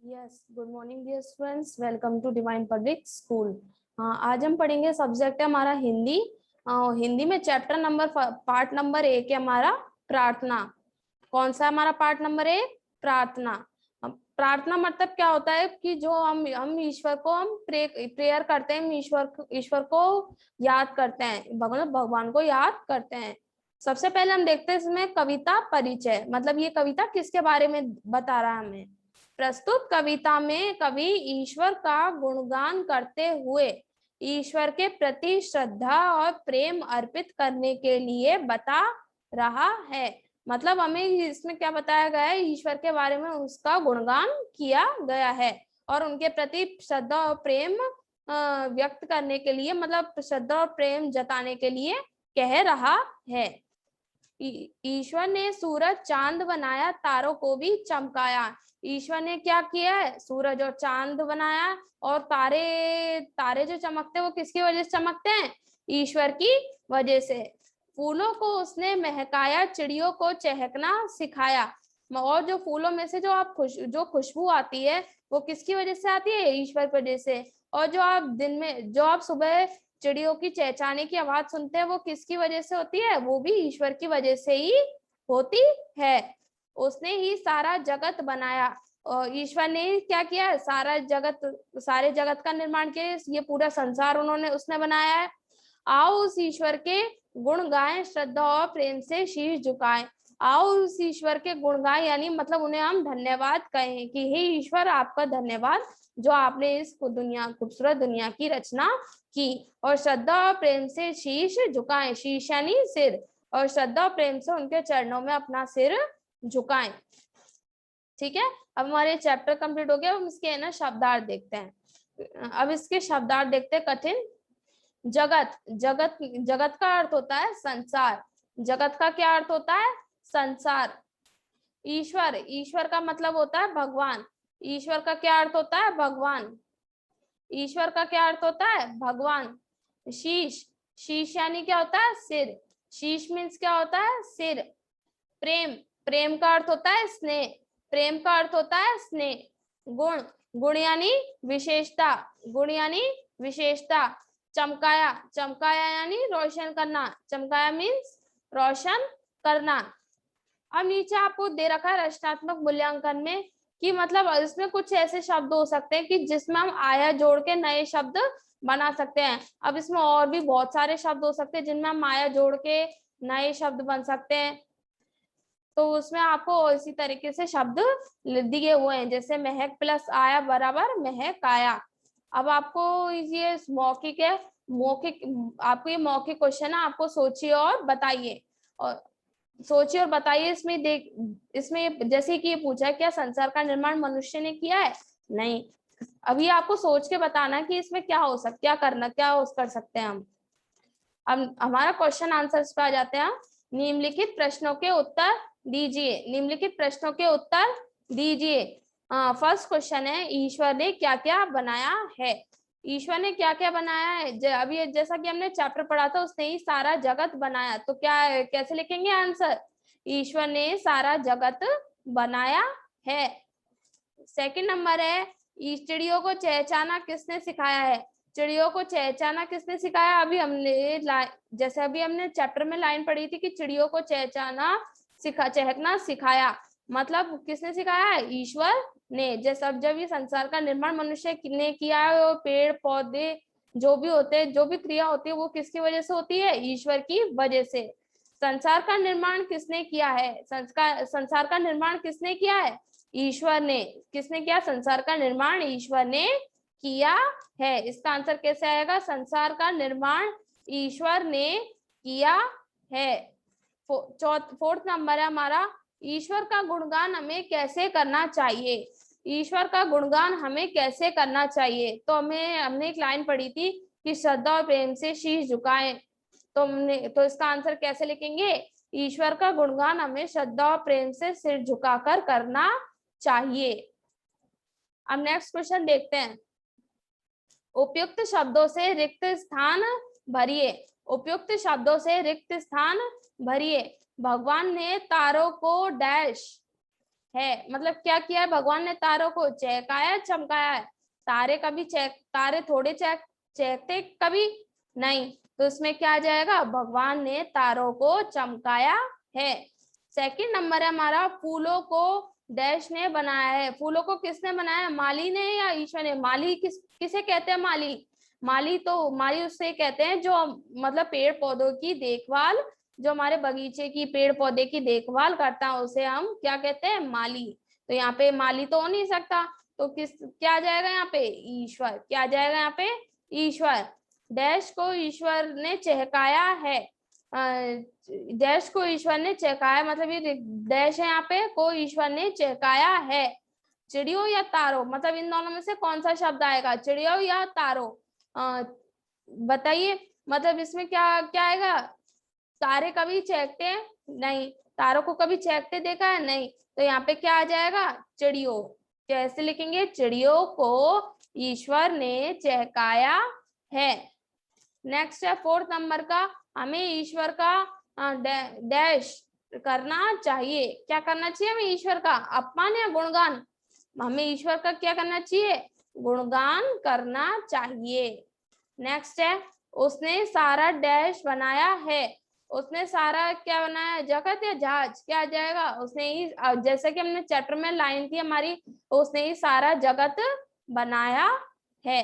Yes, good morning dear students, welcome to Divine Public School. हाँ, आज हम पढ़ेंगे, सब्जेक्ट है हमारा हिंदी। हिंदी में चैप्टर नंबर पार्ट नंबर 1 है हमारा प्रार्थना। कौन सा हमारा पार्ट नंबर 1? प्रार्थना। प्रार्थना मतलब क्या होता है कि जो हम ईश्वर को हम प्रेयर करते हैं, ईश्वर को याद करते हैं, भगवान को याद करते हैं। सबसे पहले हम देखते हैं इसमें कविता परिचय, मतलब ये कविता किसके बारे में बता रहा है हमें। प्रस्तुत कविता में कवि ईश्वर का गुणगान करते हुए ईश्वर के प्रति श्रद्धा और प्रेम अर्पित करने के लिए बता रहा है। मतलब हमें इसमें क्या बताया गया है, ईश्वर के बारे में उसका गुणगान किया गया है और उनके प्रति श्रद्धा और प्रेम व्यक्त करने के लिए, मतलब श्रद्धा और प्रेम जताने के लिए कह रहा है। ईश्वर ने सूरज चांद बनाया, तारों को भी चमकाया। ईश्वर ने क्या किया है? सूरज और चांद बनाया, और तारे जो चमकते हैं वो किसकी वजह से चमकते हैं? ईश्वर की वजह से। फूलों को उसने महकाया, चिड़ियों को चहकना सिखाया। और जो फूलों में से जो खुशबू आती है वो किसकी वजह से आती है? ईश्वर की वजह से। और जो आप सुबह चिड़ियों की चहचहाने की आवाज सुनते हैं वो किसकी वजह से होती है? वो भी ईश्वर की वजह से ही होती है। उसने ही सारा जगत बनाया। और ईश्वर ने क्या किया? सारे जगत का निर्माण किया। ये पूरा संसार उसने बनाया है। आओ उस ईश्वर के गुण गाएं, श्रद्धा और प्रेम से शीश झुकाएं। आओ उस ईश्वर के गुण गाएं, यानी मतलब उन्हें हम धन्यवाद कहें कि हे ईश्वर, आपका धन्यवाद जो आपने इस खूबसूरत दुनिया की रचना की। और श्रद्धा और प्रेम से शीश झुकाएं, शीश यानी सिर, और श्रद्धा और प्रेम से उनके चरणों में अपना सिर झुकाएं। ठीक है, अब हमारे चैप्टर कंप्लीट हो गया। अब इसके ना शब्दार्थ देखते हैं। अब इसके शब्दार्थ देखते हैं। कठिन। जगत जगत जगत का अर्थ होता है संसार। जगत का क्या अर्थ होता है? संसार। ईश्वर, ईश्वर का मतलब होता है भगवान। ईश्वर का क्या अर्थ होता है? भगवान। ईश्वर का क्या अर्थ होता है? भगवान। शीश, शीश यानी क्या होता है? सिर। शीश मीन्स क्या होता है? सिर। प्रेम, प्रेम का अर्थ होता है स्नेह। प्रेम का अर्थ होता है स्नेह। गुण, गुण यानी विशेषता। गुण यानी विशेषता। चमकाया, चमकाया यानी रोशन करना। चमकाया मीन्स रोशन करना। अब नीचे आपको दे रखा है रचनात्मक मूल्यांकन में कि मतलब इसमें कुछ ऐसे शब्द हो सकते हैं कि जिसमें हम आया जोड़ के नए शब्द बना सकते हैं। अब इसमें और भी बहुत सारे शब्द हो सकते हैं जिनमें हम आया जोड़ के नए शब्द बन सकते हैं। तो उसमें आपको इसी तरीके से शब्द दिए हुए हैं, जैसे महक प्लस आया बराबर महक आया। अब आपको ये मौखिक है, आपको ये मौखिक क्वेश्चन है, आपको सोचिए और बताइए। और सोचिए और बताइए। इसमें जैसे कि ये पूछा है, क्या संसार का निर्माण मनुष्य ने किया है? नहीं। अभी आपको सोच के बताना कि इसमें क्या कर सकते हैं हम। अब हमारा क्वेश्चन आंसर पे आ जाते हैं। निम्नलिखित प्रश्नों के उत्तर दीजिए। निम्नलिखित प्रश्नों के उत्तर दीजिए। फर्स्ट क्वेश्चन है, ईश्वर ने क्या क्या बनाया है? ईश्वर ने क्या क्या बनाया है? अभी जैसा कि हमने चैप्टर पढ़ा था, उसने ही सारा जगत बनाया। तो कैसे लिखेंगे आंसर? ईश्वर ने सारा जगत बनाया है। सेकंड नंबर है, चिड़ियों को चहचहाना किसने सिखाया है? चिड़ियों को चहचहाना किसने सिखाया? अभी हमने चैप्टर में लाइन पढ़ी थी कि चिड़ियों को चहकना सिखाया। मतलब किसने सिखाया है? ईश्वर ने। जैसे अब जब ये संसार का निर्माण मनुष्य ने किया है, और पेड़ पौधे जो भी होते हैं, जो भी क्रिया होती है, वो किसकी वजह से होती है? ईश्वर की वजह से। संसार का निर्माण किसने किया है? संसार का निर्माण किसने किया है? ईश्वर ने। किसने किया? संसार का निर्माण ईश्वर ने किया है। इसका आंसर कैसे आएगा? संसार का निर्माण ईश्वर ने किया है। फोर्थ नंबर है हमारा, ईश्वर का गुणगान हमें कैसे करना चाहिए? ईश्वर का गुणगान हमें कैसे करना चाहिए? तो हमने एक लाइन पढ़ी थी कि श्रद्धा और प्रेम से शीश झुकाएं। तो इसका आंसर कैसे लिखेंगे? ईश्वर का गुणगान हमें श्रद्धा और प्रेम से सिर झुकाकर करना चाहिए। अब नेक्स्ट क्वेश्चन देखते हैं। उपयुक्त शब्दों से रिक्त स्थान भरिए। उपयुक्त शब्दों से रिक्त स्थान भरिए। भगवान ने तारों को डैश है, मतलब क्या किया है भगवान ने तारों को चहकाया चमकाया है। तारे कभी तारे थोड़े चहकते कभी नहीं, तो इसमें क्या आ जाएगा, भगवान ने तारों को चमकाया है। सेकंड नंबर है हमारा, फूलों को डैश ने बनाया है। फूलों को किसने बनाया, माली ने या ईश्वर ने। माली किसे कहते हैं, माली उससे कहते हैं जो मतलब पेड़ पौधों की देखभाल, जो हमारे बगीचे की पेड़ पौधे की देखभाल करता है उसे हम क्या कहते हैं, माली। तो यहाँ पे माली तो हो नहीं सकता, तो क्या आ जाएगा यहाँ पे, ईश्वर। क्या आ जाएगा यहाँ पे, ईश्वर। डैश को ईश्वर ने चहकाया है, डैश को ईश्वर ने चहकाया, मतलब ये डैश है यहाँ पे, को ईश्वर ने चहकाया है। चिड़ियों या तारों, मतलब इन दोनों में से कौन सा शब्द आएगा, चिड़ियों या तारों, बताइए। मतलब इसमें क्या क्या आएगा, तारे कभी चहकते हैं नहीं, तारों को कभी चहकते देखा है नहीं, तो यहाँ पे क्या आ जाएगा, चिड़ियों। कैसे लिखेंगे, चिड़ियों को ईश्वर ने चहकाया है। नेक्स्ट है फोर्थ नंबर का, हमें ईश्वर का डैश करना चाहिए। क्या करना चाहिए हमें ईश्वर का, अपमान या गुणगान। हमें ईश्वर का क्या करना चाहिए, गुणगान करना चाहिए। नेक्स्ट है, उसने सारा डैश बनाया है। उसने सारा क्या बनाया, जगत या जहाज, क्या आ जाएगा, उसने ही, जैसे कि हमने चैप्टर में लाइन थी हमारी, उसने ही सारा जगत बनाया है।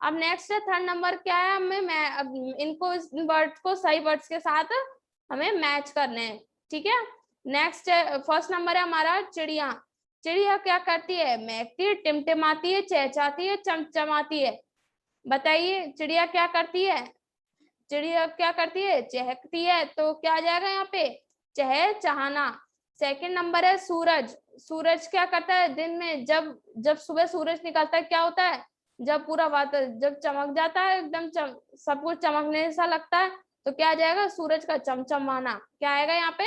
अब नेक्स्ट है थर्ड नंबर, क्या है, हमें अब इनको इस वर्ड्स को सही वर्ड्स के साथ हमें मैच करने हैं, ठीक है। नेक्स्ट है फर्स्ट नंबर है हमारा, चिड़िया। चिड़िया क्या करती है, महकती है, टिमटिमाती है, चहचहाती है, चमचमाती है। बताइए चिड़िया क्या करती है, चिड़िया क्या करती है, चहकती है, तो क्या आ जाएगा यहाँ पे, चहचहाना। सेकंड नंबर है सूरज। सूरज क्या करता है, दिन में जब जब सुबह सूरज निकलता है क्या होता है, जब पूरा वातावरण जब चमक जाता है, एकदम सब कुछ चमकने सा लगता है, तो क्या आ जाएगा, सूरज का चमचमाना। क्या आएगा यहाँ पे,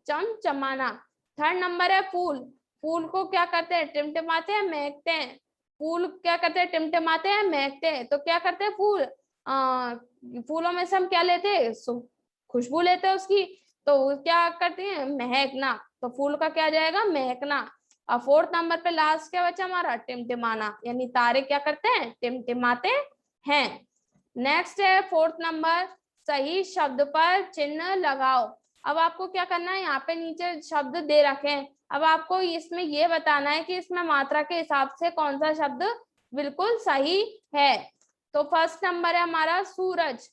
चमचमाना। थर्ड नंबर है फूल। फूल को क्या करते हैं, टिमटिमाते हैं, महकते हैं। फूल क्या करते हैं, टिमटिमाते हैं, महकते हैं, तो क्या करते हैं फूल, फूलों में से हम क्या लेते हैं, खुशबू लेते हैं उसकी, तो क्या करते हैं, महकना। तो फूल का क्या जाएगा, महकना। और फोर्थ नंबर पे लास्ट क्या बचा हमारा, टिमटिमाना, यानी तारे क्या करते हैं, टिमटिमाते हैं। नेक्स्ट है फोर्थ नंबर, सही शब्द पर चिन्ह लगाओ। अब आपको क्या करना है, यहाँ पे नीचे शब्द दे रखे हैं, अब आपको इसमें ये बताना है कि इसमें मात्रा के हिसाब से कौन सा शब्द बिल्कुल सही है। तो फर्स्ट नंबर है हमारा सूरज।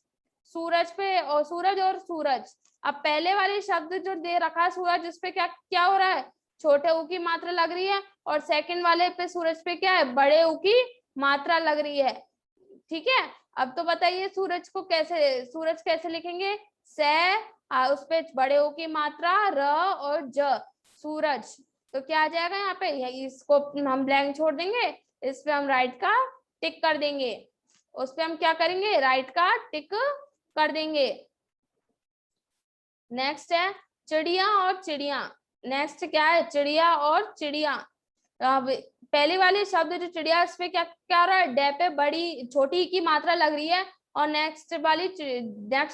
सूरज पे, और सूरज और सूरज, अब पहले वाले शब्द जो दे रखा है सूरज, उस पे क्या क्या हो रहा है, छोटे ऊ की मात्रा लग रही है, और सेकंड वाले पे सूरज पे क्या है, बड़े ऊ की मात्रा लग रही है, ठीक है। अब तो बताइए सूरज को कैसे, सूरज कैसे लिखेंगे, उस पे बड़े ऊ की मात्रा र और ज, सूरज। तो क्या आ जाएगा यहाँ पे, इसको हम ब्लैंक छोड़ देंगे, इस पे हम राइट का टिक कर देंगे, उस पे हम क्या करेंगे, राइट का टिक कर देंगे। नेक्स्ट है चिड़िया और चिड़िया। नेक्स्ट क्या है, चिड़िया और चिड़िया। अब पहले वाले शब्द जो चिड़िया, इस पे क्या क्या हो रहा है, डे पे बड़ी छोटी की मात्रा लग रही है, और नेक्स्ट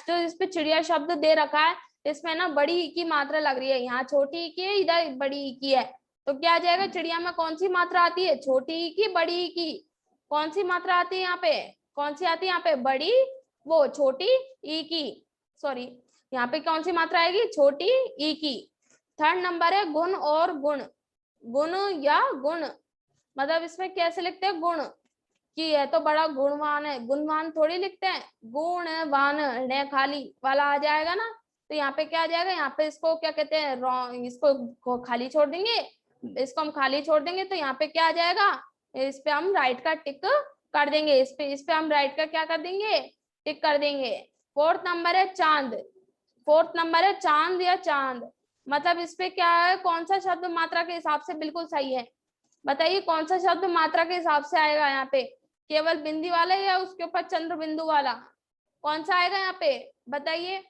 जो इस पे चिड़िया शब्द दे रखा है, इसमें ना बड़ी की मात्रा लग रही है, यहाँ छोटी की है, इधर बड़ी की है, तो क्या आ जाएगा, चिड़िया में कौन सी मात्रा आती है, छोटी की बड़ी की, कौन सी मात्रा आती है यहाँ पे, कौन सी आती है यहाँ पे, बड़ी, वो छोटी ई की, सॉरी, यहाँ पे कौन सी मात्रा आएगी, छोटी ई की। थर्ड नंबर है गुण और गुण। गुण या गुण, मतलब इसमें कैसे लिखते हैं, गुण की है तो बड़ा गुणवान है, गुणवान थोड़ी लिखते हैं, गुणवान, ने खाली वाला आ जाएगा ना, तो यहाँ पे क्या आ जाएगा, यहाँ पे इसको क्या कहते हैं, इसको खाली छोड़ देंगे, इसको हम खाली छोड़ देंगे, तो यहाँ पे क्या आ जाएगा, इस पे हम राइट का टिक कर देंगे, इस पे हम राइट का क्या कर देंगे, टिक कर देंगे। फोर्थ नंबर है चांद। फोर्थ नंबर है चांद या चांद, मतलब इस पे क्या है, कौन सा शब्द मात्रा के हिसाब से बिल्कुल सही है, बताइए कौन सा शब्द मात्रा के हिसाब से आएगा यहाँ पे, केवल बिंदी वाला या उसके ऊपर चंद्र बिंदु वाला, कौन सा आएगा यहाँ पे, बताइए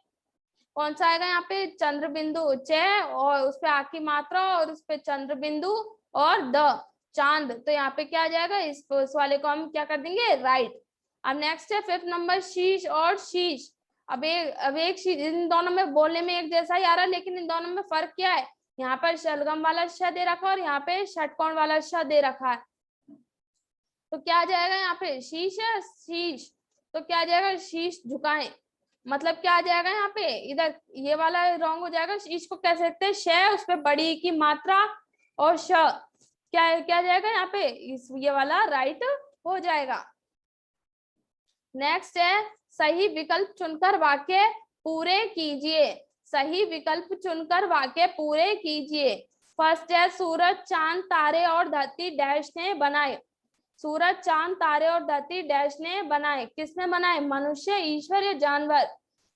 कौन सा आएगा यहाँ पे, चंद्र बिंदु, च और उस पे आ की मात्रा और उस पे चंद्र बिंदु और द, चांद, तो यहाँ पे क्या आ जाएगा, इस वाले को हम क्या कर देंगे, राइट। अब नेक्स्ट है फिफ्थ नंबर, शीश और शीश। अब एक इन दोनों में बोलने में एक जैसा ही आ रहा है, लेकिन इन दोनों में फर्क क्या है, यहाँ पर शलगम वाला श दे रखा है और यहाँ पे षटकोण वाला श दे रखा है, तो क्या आ जाएगा यहाँ पे शीश है, शीश, तो क्या आ जाएगा शीश झुकाएं, मतलब क्या आ जाएगा यहाँ पे, इधर ये वाला रॉन्ग हो जाएगा, शीश को कह सकते हैं श, उस पे बड़ी की मात्रा और श, क्या आ जाएगा यहाँ पे, ये वाला राइट हो जाएगा। नेक्स्ट है सही विकल्प चुनकर वाक्य पूरे कीजिए, सही विकल्प चुनकर वाक्य पूरे कीजिए। फर्स्ट है सूरज चांद तारे और धरती डैश ने बनाए, सूरज चांद तारे और धरती डैश ने बनाए, किसने बनाए, मनुष्य, ईश्वर या जानवर,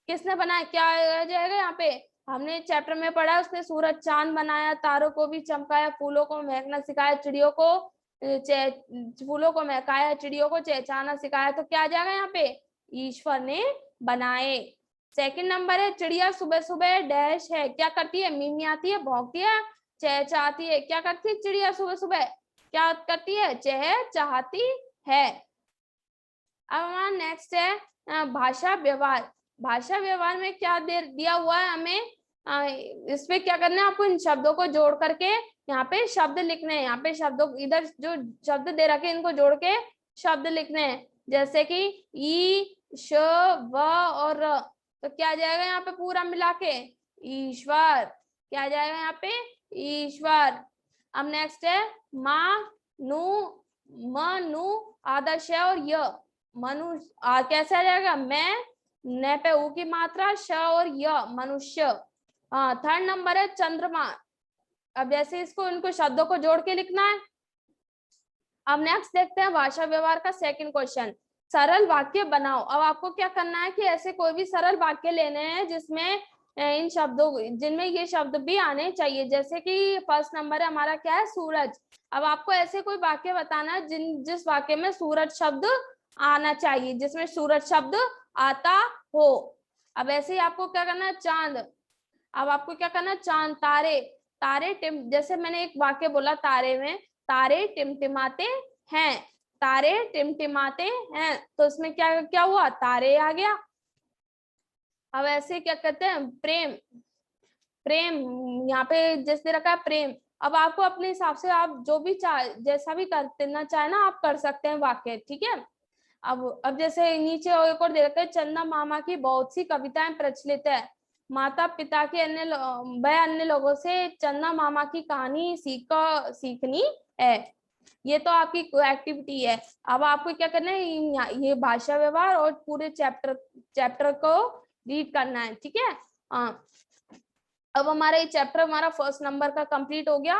किसने बनाए, क्या आ जाएगा यहाँ पे, हमने चैप्टर में पढ़ा उसने सूरज चांद बनाया, तारों को भी चमकाया, फूलों को महकना सिखाया, चिड़ियों को फूलों को महकाया, चिड़ियों को चहचहाना सिखाया, तो क्या आ जाएगा यहाँ पे, ईश्वर ने बनाए। सेकंड नंबर है चिड़िया सुबह सुबह डैश है, क्या करती है, मिमियाती है, भौंकती है, चहचहाती है, क्या करती है चिड़िया सुबह सुबह, क्या करती है, चहचहाती है। अब हमारा नेक्स्ट है भाषा व्यवहार, भाषा व्यवहार में क्या दिया हुआ है हमें, इसमें क्या करना है आपको, इन शब्दों को जोड़ करके यहाँ पे शब्द लिखने हैं, यहाँ पे शब्दों, इधर जो शब्द दे रखे इनको जोड़ के शब्द लिखने हैं, जैसे कि ई, श, व और र, तो क्या आ जाएगा यहाँ पे पूरा मिला के ईश्वर, क्या आ जाएगा यहाँ पे ईश्वर। अब नेक्स्ट है माँ, नु, म, नु, आदर्श है और य, मनु, कैसे आ जाएगा, मैं, न पे ऊ की मात्रा, श और य, मनुष्य। थर्ड नंबर है चंद्रमा, अब जैसे इसको इनको शब्दों को जोड़ के लिखना है। अब नेक्स्ट देखते हैं भाषा व्यवहार का सेकंड क्वेश्चन, सरल वाक्य बनाओ। अब आपको क्या करना है कि ऐसे कोई भी सरल वाक्य लेने हैं जिसमें इन शब्दों, जिनमें ये शब्द भी आने चाहिए, जैसे कि फर्स्ट नंबर है हमारा क्या है, सूरज। अब आपको ऐसे कोई वाक्य बताना है जिस वाक्य में सूरज शब्द आना चाहिए, जिसमें सूरज शब्द आता हो। अब ऐसे ही आपको क्या करना है, चांद, अब आपको क्या करना है, चांद, तारे, तारे जैसे मैंने एक वाक्य बोला तारे में, तारे टिमटिमाते हैं, तारे टिमटिमाते हैं, तो इसमें क्या क्या हुआ, तारे आ गया। अब ऐसे क्या कहते हैं, प्रेम, प्रेम, यहाँ पे जैसे रखा है प्रेम। अब आपको अपने हिसाब से आप जो भी जैसा भी करना चाहे ना आप कर सकते हैं वाक्य, ठीक है। अब जैसे नीचे एक और दे रखा है, चंदा मामा की बहुत सी कविताएं प्रचलित है, माता पिता के अन्य लोगों से चंदा मामा की कहानी सीखनी है, ये तो आपकी एक्टिविटी है। अब आपको क्या करना है, ये भाषा व्यवहार और पूरे चैप्टर को रीड करना है, ठीक है। अब हमारा ये चैप्टर हमारा फर्स्ट नंबर का कंप्लीट हो गया,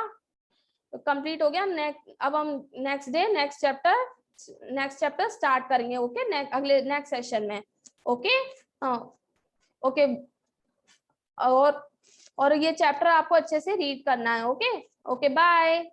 अब हम नेक्स्ट चैप्टर स्टार्ट करेंगे, ओके, अगले नेक्स्ट सेशन में, ओके। ओके, और ये चैप्टर आपको अच्छे से रीड करना है, ओके, बाय।